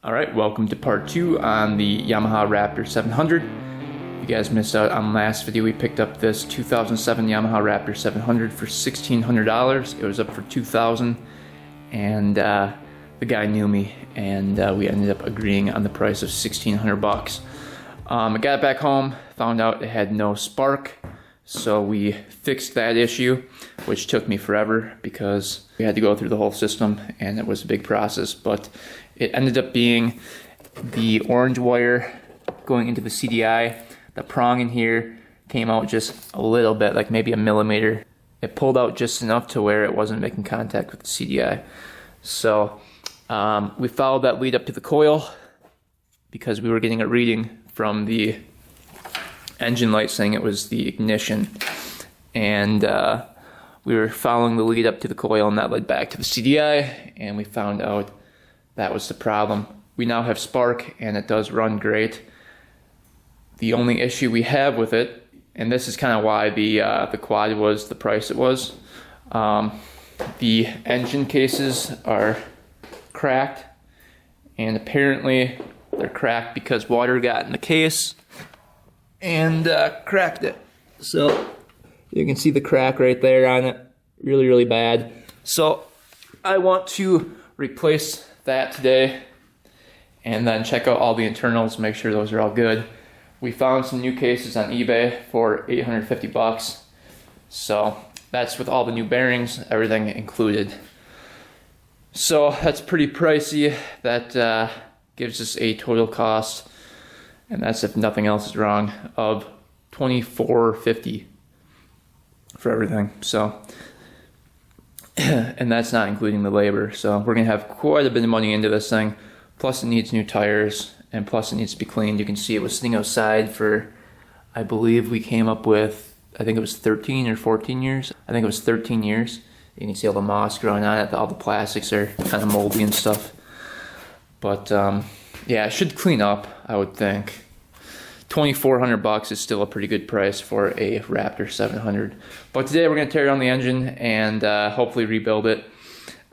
Alright, welcome to part 2 on the Yamaha Raptor 700. If you guys missed out on the last video, we picked up this 2007 Yamaha Raptor 700 for $1,600. It was up for $2,000, and the guy knew me, and we ended up agreeing on the price of $1,600. I got it back home, found out it had no spark, so we fixed that issue, which took me forever because we had to go through the whole system, and it was a big process, but it ended up being the orange wire going into the CDI. The prong in here came out just a little bit, like maybe a millimeter. It pulled out just enough to where it wasn't making contact with the CDI. So we followed that lead up to the coil because we were getting a reading from the engine light saying it was the ignition. And we were following the lead up to the coil, and that led back to the CDI, and we found out that was the problem. We now have spark, and it does run great. The only issue we have with it, and this is kind of why the quad was the price it was, the engine cases are cracked, and apparently they're cracked because water got in the case and cracked it. So you can see the crack right there on it, really bad. So I want to replace that today and then check out all the internals, make sure those are all good. We found some new cases on eBay for $850, so that's with all the new bearings, everything included. So that's pretty pricey. That gives us a total cost, and that's if nothing else is wrong, of $24.50 for everything. So and that's not including the labor. So we're gonna have quite a bit of money into this thing. Plus it needs new tires, and plus it needs to be cleaned. You can see it was sitting outside for, I believe we came up with, I think it was 13 or 14 years. I think it was 13 years. You can see all the moss growing on it. All the plastics are kind of moldy and stuff. But yeah, it should clean up, I would think. $2,400 is still a pretty good price for a Raptor 700. But today we're going to tear down the engine and hopefully rebuild it.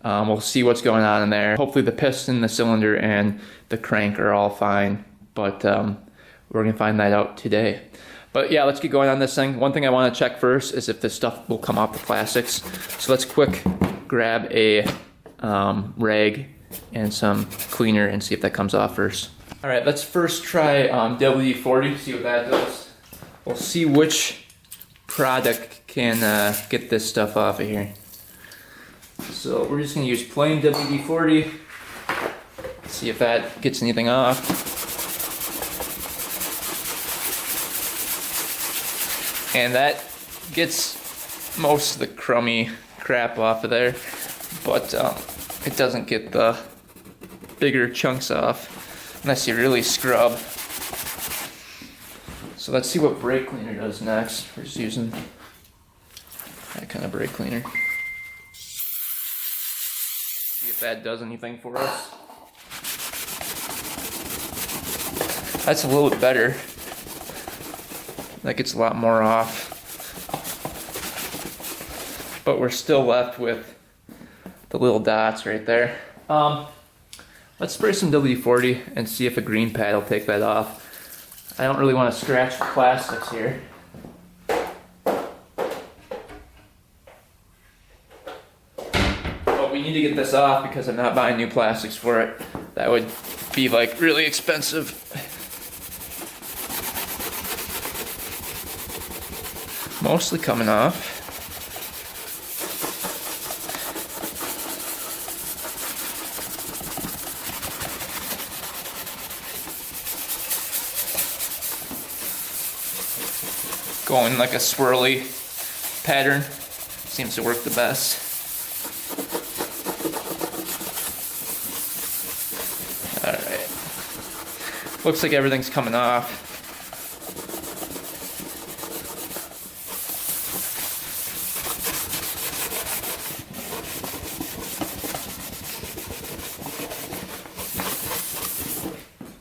We'll see what's going on in there. Hopefully the piston, the cylinder, and the crank are all fine. But we're going to find that out today. But yeah, let's get going on this thing. One thing I want to check first is if this stuff will come off the plastics. So let's quick grab a rag and some cleaner and see if that comes off first. Alright, let's first try WD-40, see what that does. We'll see which product can get this stuff off of here. So we're just going to use plain WD-40, see if that gets anything off. And that gets most of the crummy crap off of there, but it doesn't get the bigger chunks off unless you really scrub. So let's see what brake cleaner does next. We're just using that kind of brake cleaner. See if that does anything for us. That's a little bit better. That gets a lot more off. But we're still left with the little dots right there. Let's spray some WD-40 and see if a green pad will take that off. I don't really want to scratch the plastics here. But we need to get this off because I'm not buying new plastics for it. That would be like really expensive. Mostly coming off. Going like a swirly pattern seems to work the best. Alright. Looks like everything's coming off.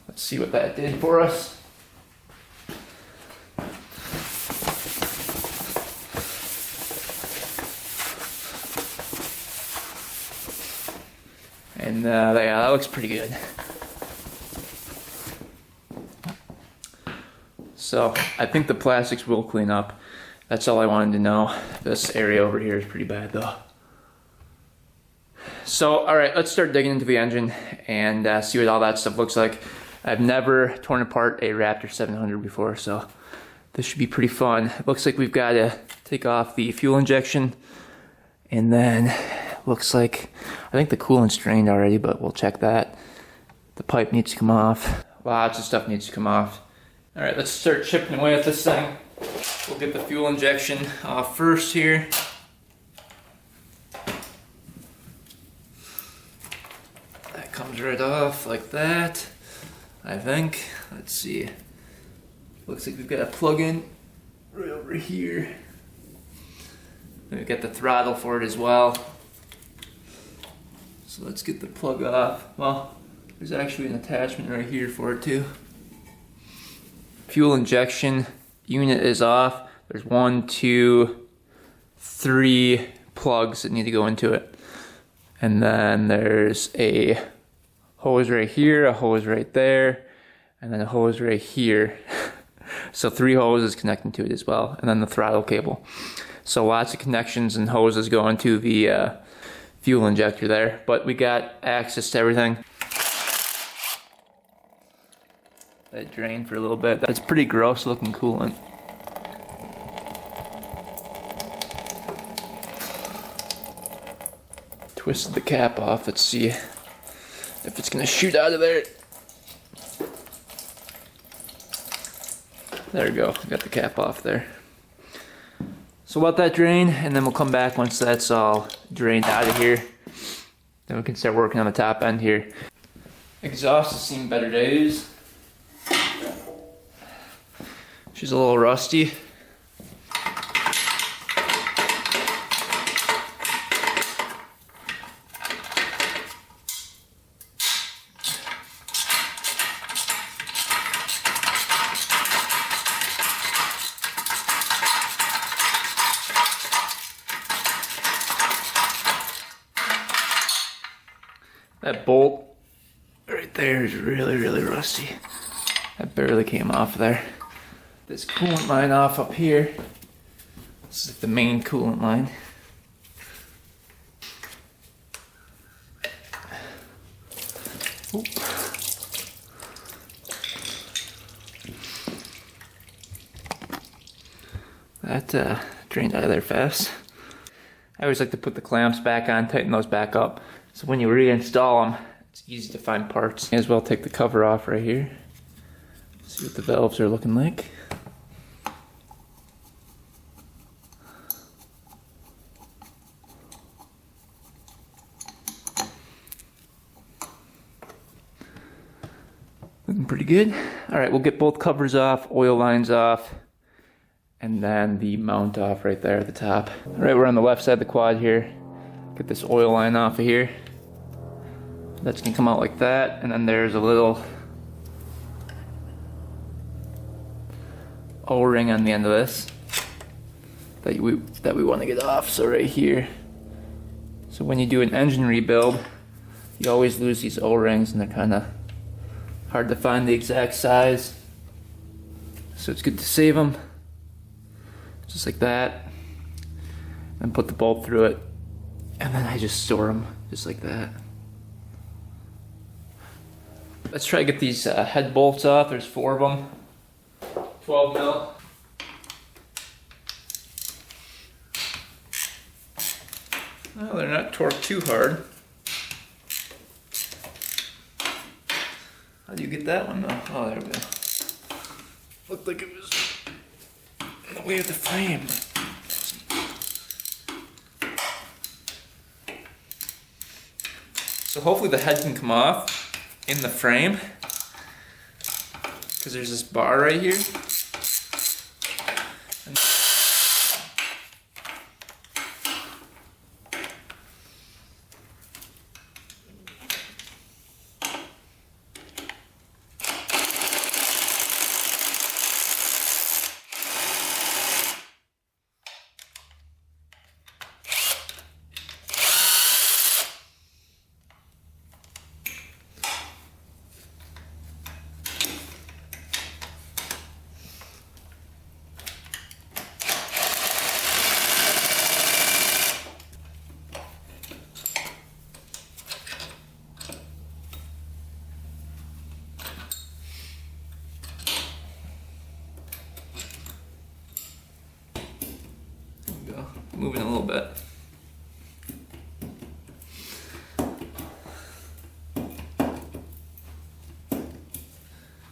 Let's see what that did for us. And yeah, that looks pretty good. So I think the plastics will clean up. That's all I wanted to know. This area over here is pretty bad though. So, all right, let's start digging into the engine and see what all that stuff looks like. I've never torn apart a Raptor 700 before, so this should be pretty fun. It looks like we've got to take off the fuel injection, and then looks like, I think the coolant's drained already, but we'll check that. The pipe needs to come off. Lots of stuff needs to come off. All right, let's start chipping away at this thing. We'll get the fuel injection off first here. That comes right off like that, I think. Let's see. Looks like we've got a plug-in right over here. We've got the throttle for it as well. So let's get the plug off. Well, there's actually an attachment right here for it too. Fuel injection unit is off. There's 1, 2, 3 plugs that need to go into it. And then there's a hose right here, a hose right there, and then a hose right here. So 3 hoses connecting to it as well, and then the throttle cable. So lots of connections and hoses going to the fuel injector there, but we got access to everything. That drained for a little bit. That's pretty gross looking coolant. Twisted the cap off. Let's see if it's gonna shoot out of there. There we go, got the cap off there. So let that drain, and then we'll come back once that's all drained out of here. Then we can start working on the top end here. Exhaust has seen better days. She's a little rusty. That bolt right there is really, really rusty. That barely came off there. This coolant line off up here. This is the main coolant line. Oop. That drained out of there fast. I always like to put the clamps back on, tighten those back up. So when you reinstall them, it's easy to find parts. May as well take the cover off right here. See what the valves are looking like. Looking pretty good. All right, we'll get both covers off, oil lines off, and then the mount off right there at the top. All right, we're on the left side of the quad here. Get this oil line off of here. That's gonna come out like that, and then there's a little O-ring on the end of this that we want to get off. So right here. So when you do an engine rebuild, you always lose these O-rings, and they're kind of hard to find the exact size. So it's good to save them, just like that, and put the bolt through it, and then I just store them just like that. Let's try to get these head bolts off. There's 4 of them. 12 mil. Well, they're not torqued too hard. How do you get that one though? Oh, there we go. Looked like it was in the way of the frame. So hopefully the head can come off in the frame, because there's this bar right here. moving a little bit.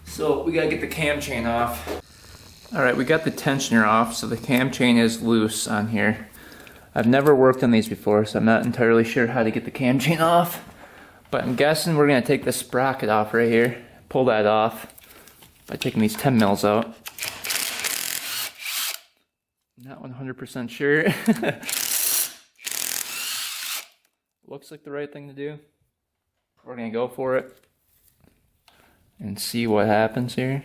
So we gotta get the cam chain off. All right, we got the tensioner off, so the cam chain is loose on here. I've never worked on these before, so I'm not entirely sure how to get the cam chain off. But I'm guessing we're gonna take the sprocket off right here, pull that off by taking these 10 mils out. Not 100% sure. Looks like the right thing to do. We're gonna go for it and see what happens here.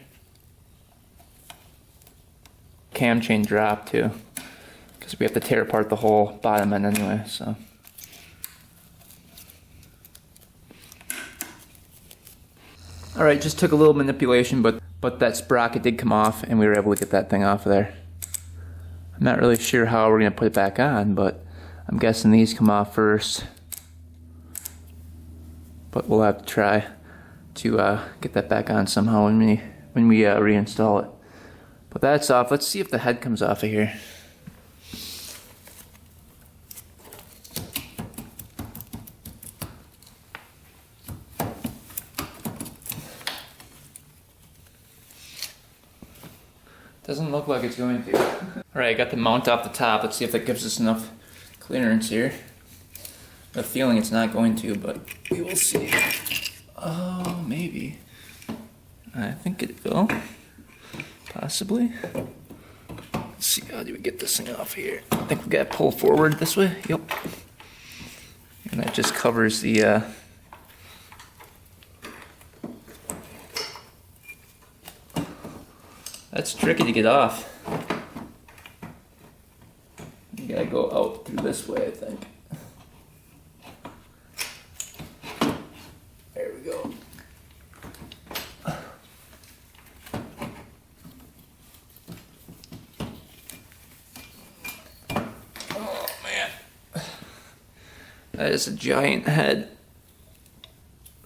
Cam chain drop too, because we have to tear apart the whole bottom end anyway, so. All right, just took a little manipulation, but that sprocket did come off and we were able to get that thing off of there. I'm not really sure how we're gonna put it back on, but I'm guessing these come off first. But we'll have to try to get that back on somehow when we reinstall it. But that's off. Let's see if the head comes off of here. Doesn't look like it's going to. Alright, I got the mount off the top. Let's see if that gives us enough clearance here. I have a feeling it's not going to, but we will see. Oh, maybe. I think it will. Possibly. Let's see, how do we get this thing off here? I think we gotta pull forward this way. Yep. And that just covers the that's tricky to get off. You gotta go out through this way, I think. There we go. Oh man. That is a giant head.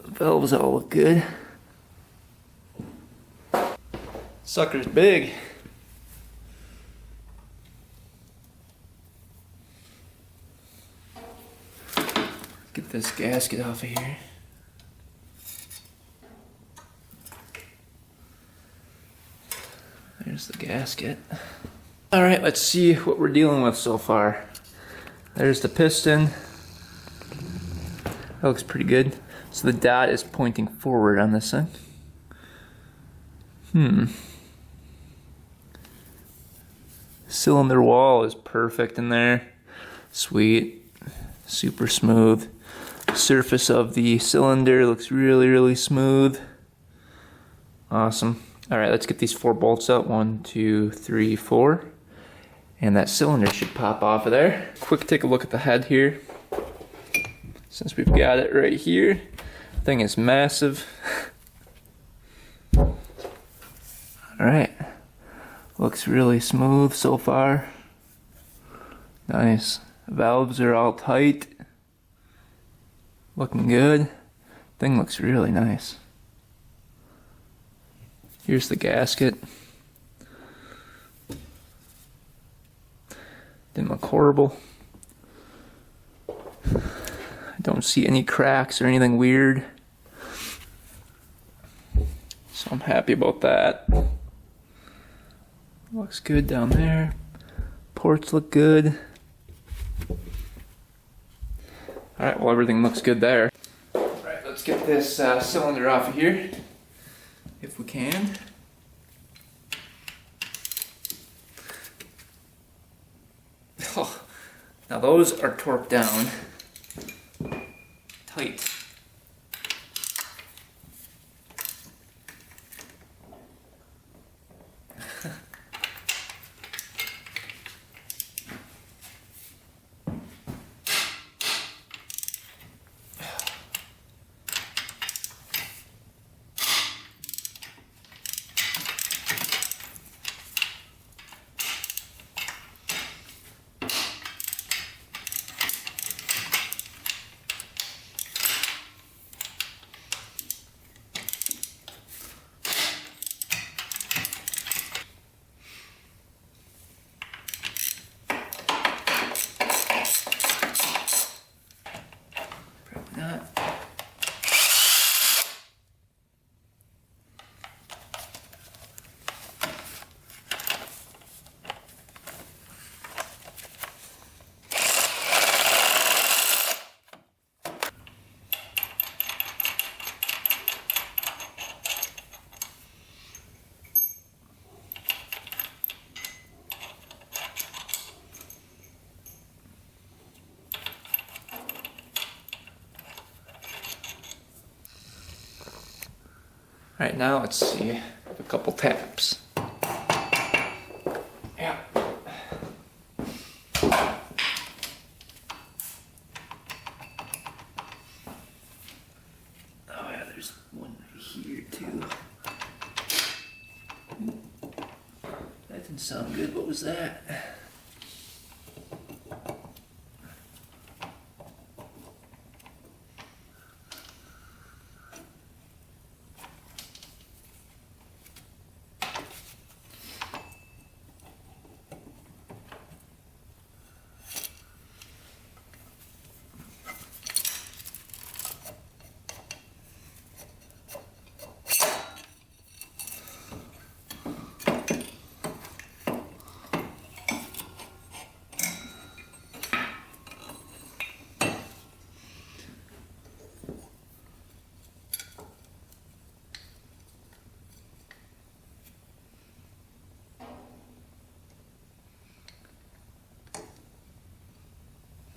The valves all look good. Sucker's big. Get this gasket off of here. There's the gasket. All right, let's see what we're dealing with so far. There's the piston. That looks pretty good. So the dot is pointing forward on this thing. Cylinder wall is perfect in there. Sweet. Super smooth. Surface of the cylinder looks really, really smooth. Awesome. Alright, let's get these 4 bolts out. 1, 2, 3, 4. And that cylinder should pop off of there. Quick take a look at the head here. Since we've got it right here. Thing is massive. Alright. Looks really smooth so far. Nice. Valves are all tight. Looking good. Thing looks really nice. Here's the gasket. Didn't look horrible. I don't see any cracks or anything weird. So I'm happy about that. Looks good down there. Ports look good. Alright, well everything looks good there. Alright, let's get this cylinder off of here, if we can. Oh, now those are torqued down tight. Alright, now let's see. A couple taps. Yeah. Oh yeah, there's one right here too. That didn't sound good. What was that?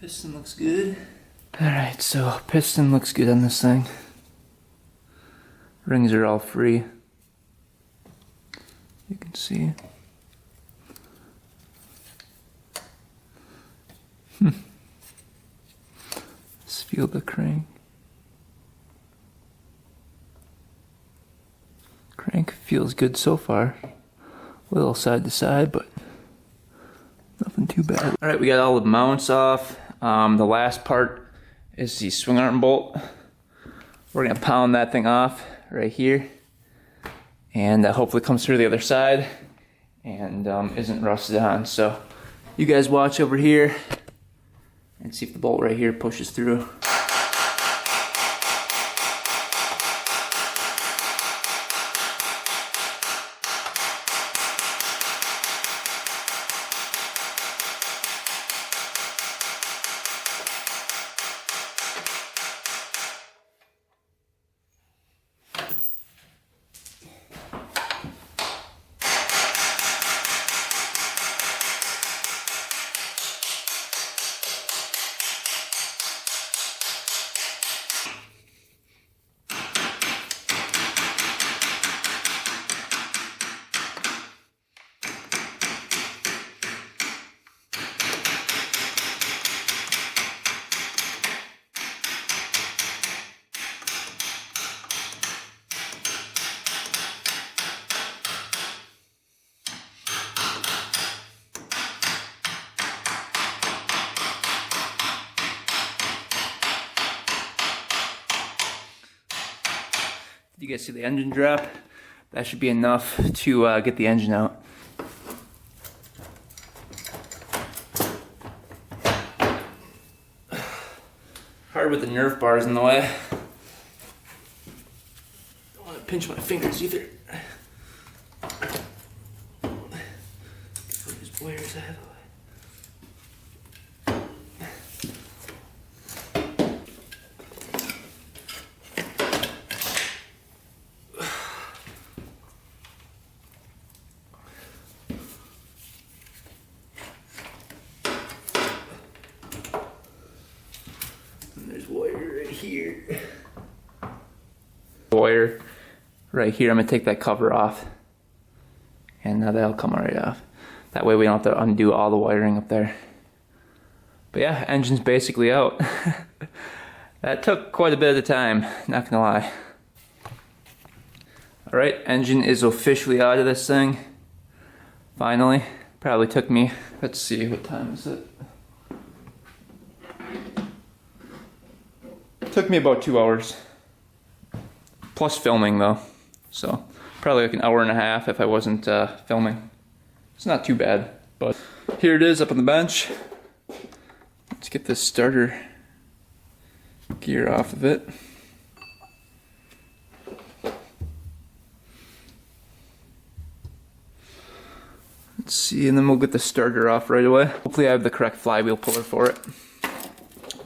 Piston looks good. Alright, so piston looks good on this thing. Rings are all free. You can see. Let's feel the crank. Crank feels good so far. A little side to side, but nothing too bad. Alright, we got all the mounts off. The last part is the swing arm bolt. We're gonna pound that thing off right here, and hopefully comes through the other side and isn't rusted on. So you guys watch over here and see if the bolt right here pushes through. You guys see the engine drop? That should be enough to get the engine out. Hard with the Nerf bars in the way. Don't want to pinch my fingers either. Get these wires out of the way. Here. Wire right here. I'm gonna take that cover off, and now that'll come right off. That way we don't have to undo all the wiring up there. But yeah, engine's basically out. That took quite a bit of time, not gonna lie. Alright, engine is officially out of this thing. Finally. Probably took me, let's see, what time is it? Took me about 2 hours. Plus filming though. So probably like an hour and a half if I wasn't filming. It's not too bad. But here it is up on the bench. Let's get this starter gear off of it. Let's see, and then we'll get the starter off right away. Hopefully I have the correct flywheel puller for it.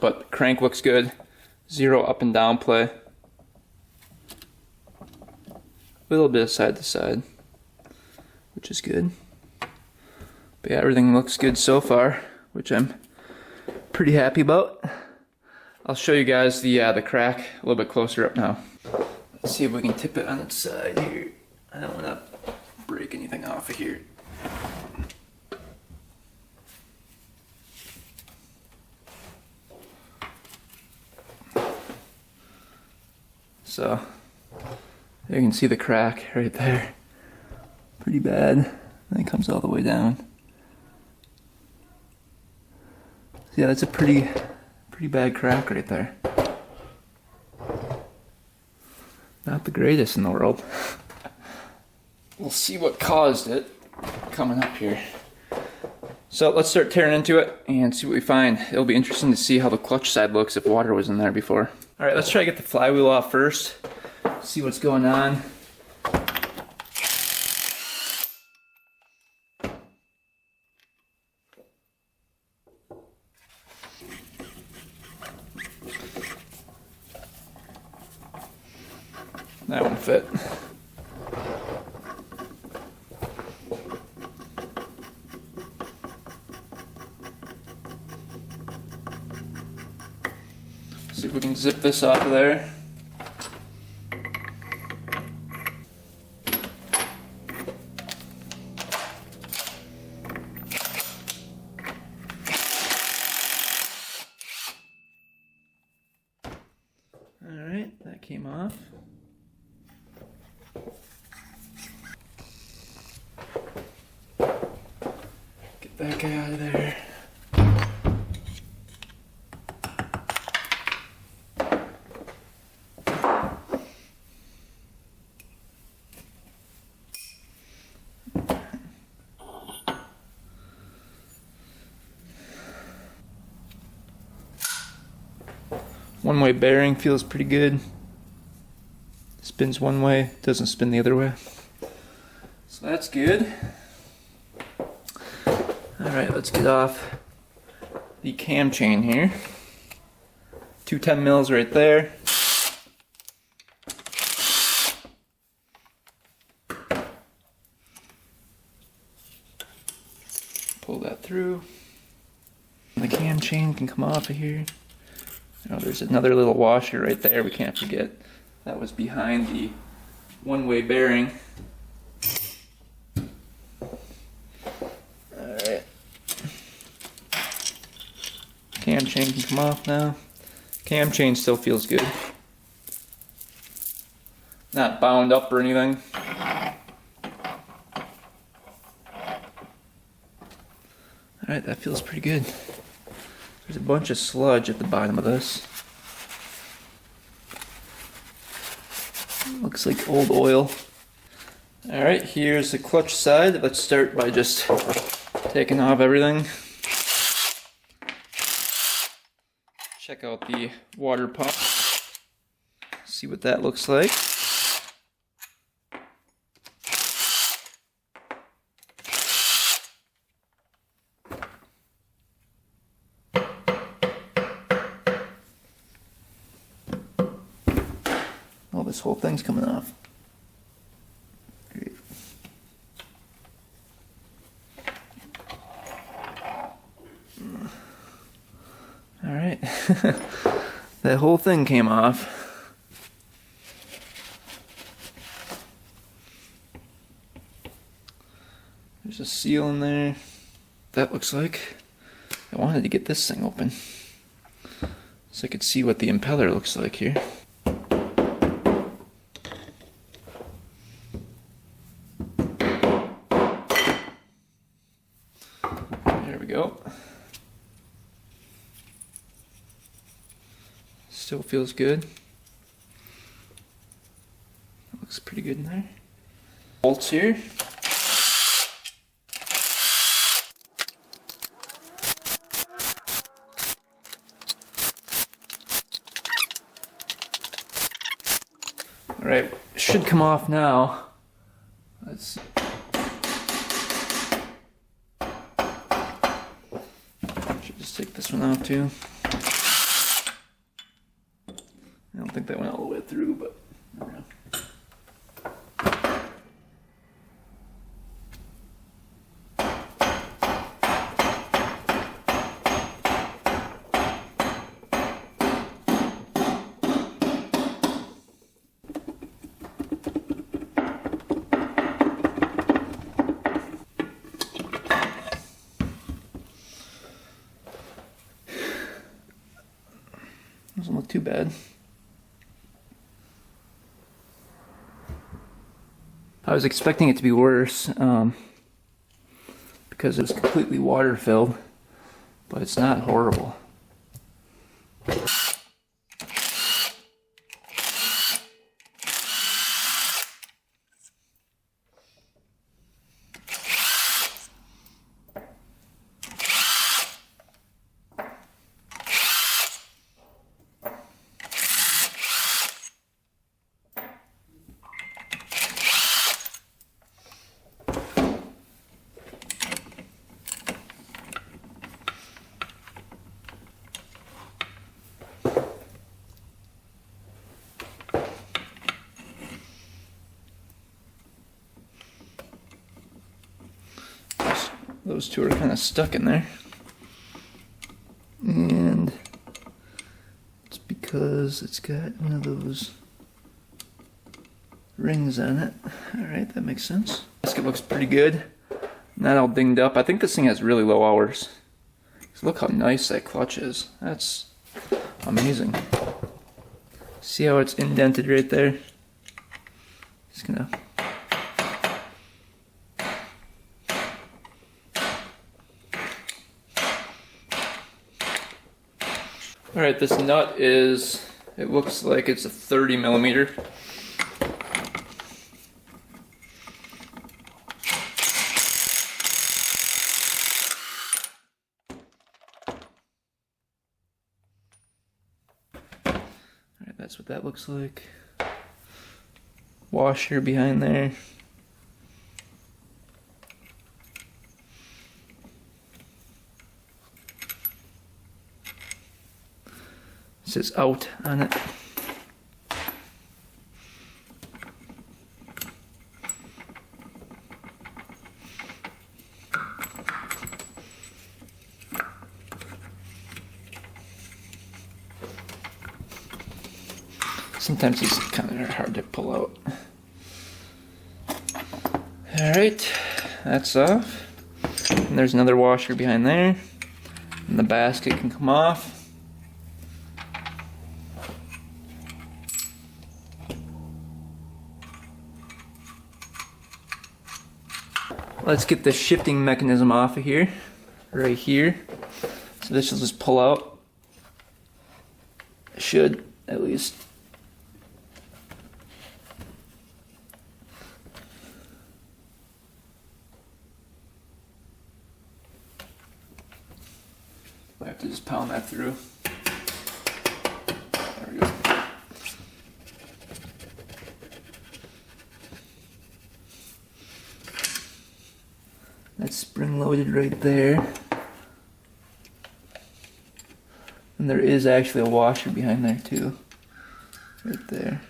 But the crank looks good. 0 up and down play. A little bit of side to side, which is good. But yeah, everything looks good so far, which I'm pretty happy about. I'll show you guys the crack a little bit closer up now. Let's see if we can tip it on its side here. I don't want to break anything off of here. So you can see the crack right there. Pretty bad. And it comes all the way down. So yeah, that's a pretty bad crack right there. Not the greatest in the world. We'll see what caused it coming up here. So let's start tearing into it and see what we find. It'll be interesting to see how the clutch side looks if water was in there before. All right, let's try to get the flywheel off first. See what's going on. That one fit. See if we can zip this off of there. Alright, that came off. Get that guy out of there. One-way bearing feels pretty good. Spins one way, doesn't spin the other way. So that's good. Alright, let's get off the cam chain here. 210 mils right there. Pull that through. The cam chain can come off of here. Oh, there's another little washer right there, we can't forget. That was behind the one-way bearing. Alright. Cam chain can come off now. Cam chain still feels good. Not bound up or anything. Alright, that feels pretty good. There's a bunch of sludge at the bottom of this. Looks like old oil. Alright, here's the clutch side. Let's start by just taking off everything. Check out the water pump. See what that looks like. Oh, this whole thing's coming off. Great. All right, that whole thing came off. There's a seal in there. That looks like I wanted to get this thing open so I could see what the impeller looks like here. There we go. Still feels good. Looks pretty good in there. Bolts here. All right, it should come off now. Let's see. Should just take this one off too. I don't think that went all the way through, but there we go. bad. I was expecting it to be worse because it was completely water filled, but it's not horrible. Those two are kind of stuck in there, and it's because it's got one of those rings on it. Alright, that makes sense. Basket looks pretty good. Not all dinged up. I think this thing has really low hours. Look how nice that clutch is. That's amazing. See how it's indented right there? Just gonna... Alright, this nut is, it looks like it's a 30 millimeter. Alright, that's what that looks like. Washer behind there. It says out on it. Sometimes these kind of are hard to pull out. Alright, that's off. And there's another washer behind there. And the basket can come off. Let's get the shifting mechanism off of here, right here. So this will just pull out. Should, at least. I have to just pound that through. There we go. That's spring loaded right there. And there is actually a washer behind there too. Right there.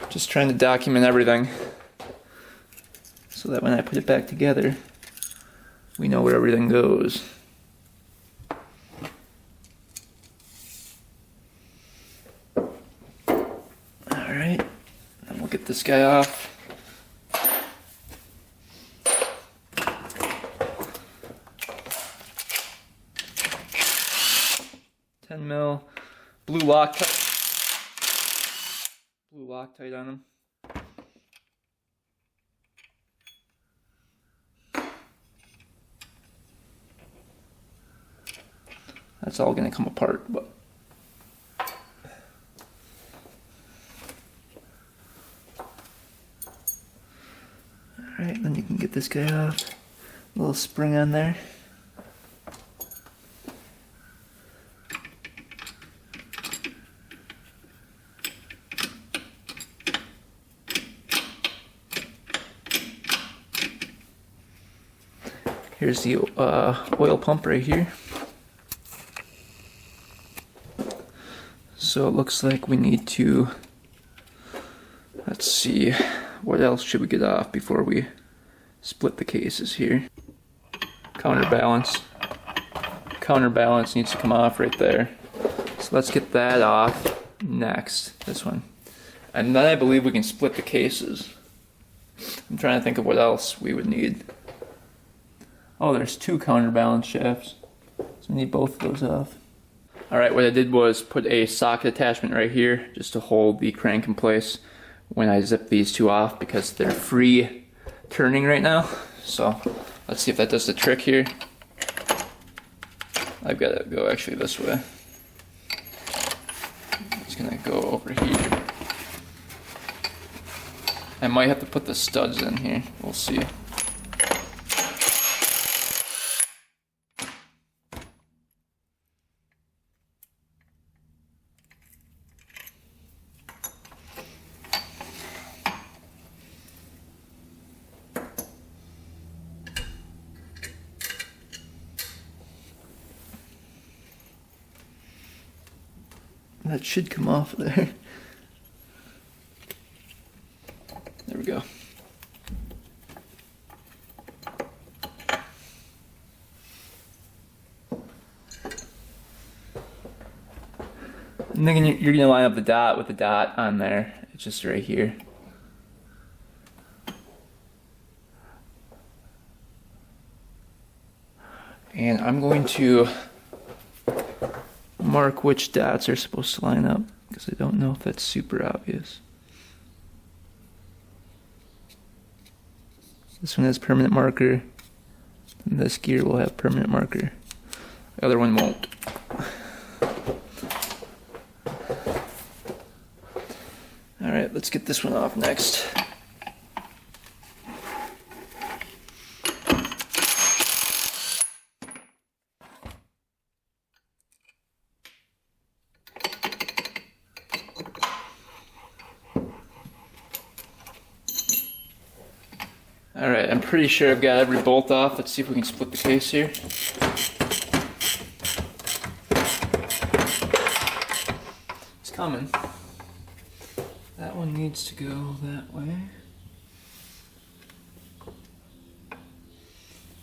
Just trying to document everything so that when I put it back together, we know where everything goes. Alright, then we'll get this guy off. 10 mil blue Loctite. Blue Loctite on them. That's all gonna come apart, but alright, then you can get this guy off. A little spring on there. Here's the oil pump right here. So it looks like we need to, let's see, what else should we get off before we split the cases here? Counterbalance. Counterbalance needs to come off right there. So let's get that off next, this one. And then I believe we can split the cases. I'm trying to think of what else we would need. Oh, there's two counterbalance shafts. So we need both of those off. Alright, what I did was put a socket attachment right here just to hold the crank in place when I zip these two off because they're free turning right now. So let's see if that does the trick here. I've got to go actually this way. It's gonna go over here. I might have to put the studs in here. We'll see. That should come off there. There we go. And then you're gonna line up the dot with the dot on there. It's just right here. And I'm going to mark which dots are supposed to line up because I don't know if that's super obvious. This one has permanent marker, and this gear will have permanent marker. The other one won't. Alright, let's get this one off next. Alright, I'm pretty sure I've got every bolt off. Let's see if we can split the case here. It's coming. That one needs to go that way.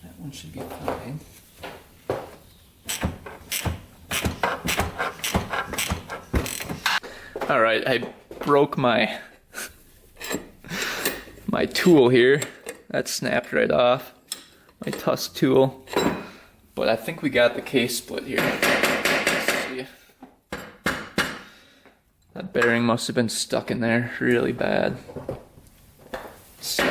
That one should be fine. Alright, I broke my tool here. That snapped right off. My tusk tool. But I think we got the case split here. Let's see. That bearing must have been stuck in there really bad. Let's see.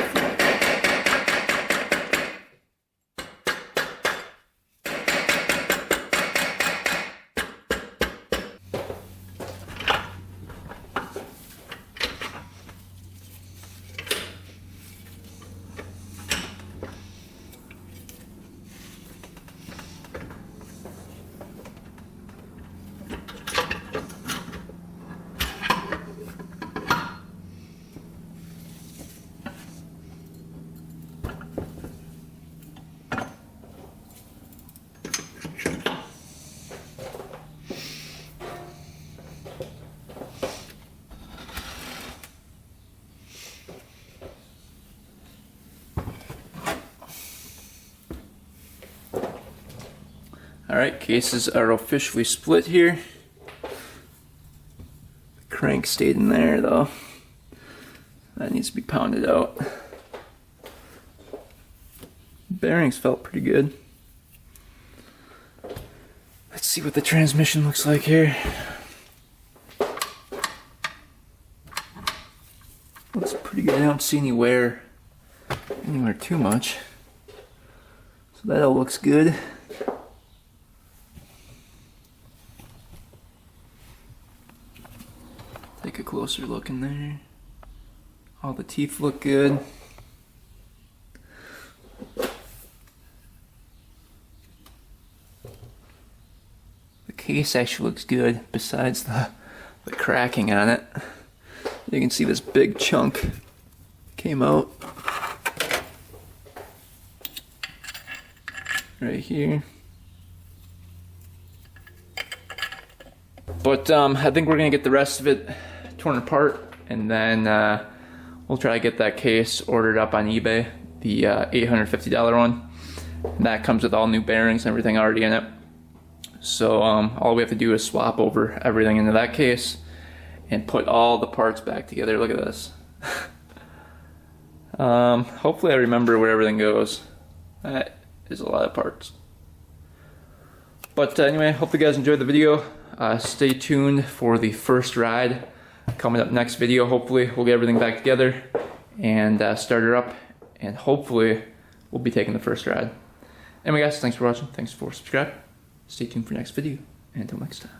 Alright, cases are officially split here. The crank stayed in there though. That needs to be pounded out. Bearings felt pretty good. Let's see what the transmission looks like here. Looks pretty good. I don't see any wear anywhere too much. So that all looks good. Take a closer look in there. All the teeth look good. The case actually looks good besides the cracking on it. You can see this big chunk came out right here. But I think we're gonna get the rest of it torn apart, and then we'll try to get that case ordered up on eBay, the $850 one. And that comes with all new bearings and everything already in it. So all we have to do is swap over everything into that case and put all the parts back together. Look at this. Hopefully I remember where everything goes. That is a lot of parts. But anyway, hope you guys enjoyed the video. Stay tuned for the first ride coming up next video. Hopefully we'll get everything back together and start her up, and hopefully we'll be taking the first ride. Anyway guys, thanks for watching, thanks for subscribing. Stay tuned for next video, and until next time.